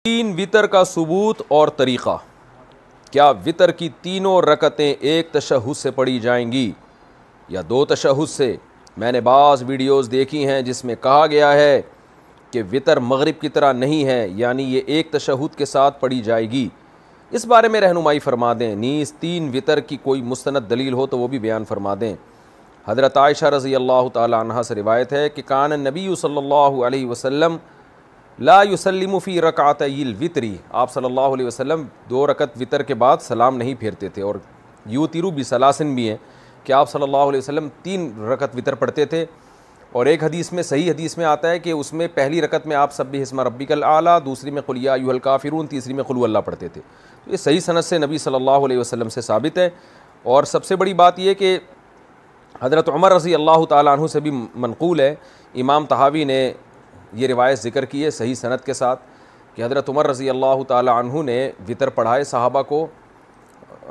तीन वितर का सबूत और तरीक़ा। क्या वितर की तीनों रकतें एक तशहुद से पढ़ी जाएंगी या दो तशहुद से? मैंने बाज़ वीडियोज़ देखी हैं जिसमें कहा गया है कि वितर मगरिब की तरह नहीं है, यानी ये एक तशहुद के साथ पढ़ी जाएगी। इस बारे में रहनुमाई फ़रमा दें। नीज़ तीन वितर की कोई मुस्तनद दलील हो तो वो भी बयान फ़रमा दें। हज़रत आयशा रज़ी अल्लाह ताला अन्हा से रिवायत है कि कान नबी सल्लल्लाहु अलैहि वसल्लम ला युसल्लिमु फ़ी रकातैल वितरी, आप सल्लल्लाहु अलैहि वसल्लम दो रकत वितर के बाद सलाम नहीं फेरते थे। और यूतिरु बिसलासिन भी हैं कि आप सल्लल्लाहु अलैहि वसल्लम तीन रकत वितर पढ़ते थे। और एक हदीस में, सही हदीस में आता है कि उसमें पहली रकत में आप सब्बिह इस्मा रब्बिकल आला, दूसरी में कुल या अय्युहल काफ़िरून, तीसरी में कुल हु अल्लाह पढ़ते थे। तो ये सही सनद से नबी सल्लल्लाहु अलैहि वसल्लम से साबित है। और सबसे बड़ी बात यह कि हज़रत उमर रज़ी अल्लाह ताला अन्हु से भी मनक़ूल है, इमाम तहावी ने ये रिवायत ज़िक्र की है सही सनद के साथ कि हज़रत उमर रज़ी अल्लाह ताला अन्हु ने वितर पढ़ाए सहाबा को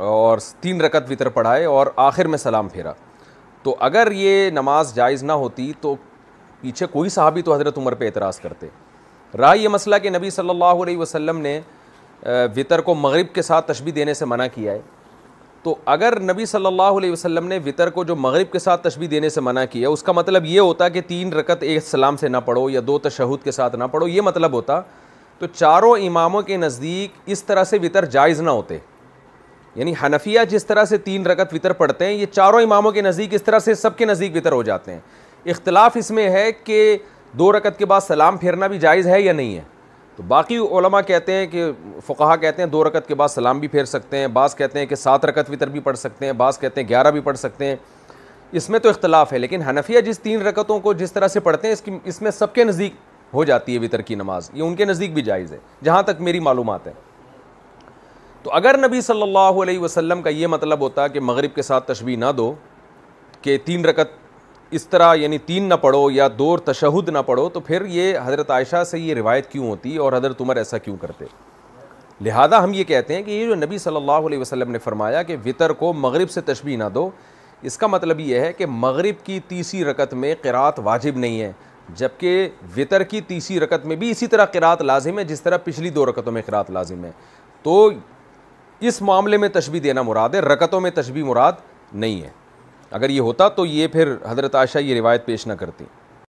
और तीन रकत वितर पढ़ाए और आखिर में सलाम फेरा। तो अगर ये नमाज जायज़ ना होती तो पीछे कोई सहाबी तो हज़रत उमर पे एतराज़ करते। रहा ये मसला कि नबी सल्लल्लाहु अलैहि वसल्लम ने वितर को मगरिब के साथ तशबीह देने से मना किया है। तो अगर नबी सल्लल्लाहु अलैहि वसल्लम ने वितर को जो मगरिब के साथ तशबीह देने से मना किया, उसका मतलब ये होता कि तीन रकत एक सलाम से ना पढ़ो या दो तशहुद के साथ ना पढ़ो, ये मतलब होता, तो चारों इमामों के नज़दीक इस तरह से वितर जायज़ ना होते। यानी हनफिया जिस तरह से तीन रकत वितर पढ़ते हैं, ये चारों इमामों के नज़दीक इस तरह से सबके नज़दीक वितर हो जाते हैं। इख्तिलाफ़ इसमें है कि दो रकत के बाद सलाम फेरना भी जायज़ है या नहीं है। तो बाकी उलमा कहते हैं कि फ़ुक़हा कहते हैं दो रकत के बाद सलाम भी फेर सकते हैं, बाज़ कहते हैं कि 7 रकत वितर भी पढ़ सकते हैं, बाज़ कहते हैं 11 भी पढ़ सकते हैं। इसमें तो इख्तिलाफ़ है, लेकिन हनफिया जिस तीन रकतों को जिस तरह से पढ़ते हैं इसमें सबके नज़दीक हो जाती है वितर की नमाज, ये उनके नज़दीक भी जायज़ है जहाँ तक मेरी मालूमात है। तो अगर नबी सल्लल्लाहु अलैहि वसल्लम का ये मतलब होता कि मगरिब के साथ तशबीह ना दो, कि तीन रकत इस तरह यानी तीन ना पढ़ो या दो तशहुद ना पढ़ो, तो फिर ये हज़रत आयशा से ये रिवायत क्यों होती और हज़रत उमर ऐसा क्यों करते? लिहाजा हम ये कहते हैं कि ये जो नबी सल्लल्लाहु अलैहि वसल्लम ने फरमाया कि वितर को मगरिब से तशबीह ना दो, इसका मतलब ये है कि मगरिब की तीसरी रकत में क़िरात वाजिब नहीं है, जबकि वितर की तीसरी रकत में भी इसी तरह क़िरात लाजिम है जिस तरह पिछली दो रकतों में क़िरात लाजिम है। तो इस मामले में तशबीह देना मुराद है, रकतों में तशबीह मुराद नहीं है। अगर ये होता तो ये फिर हज़रत आयशा ये रिवायत पेश ना करती।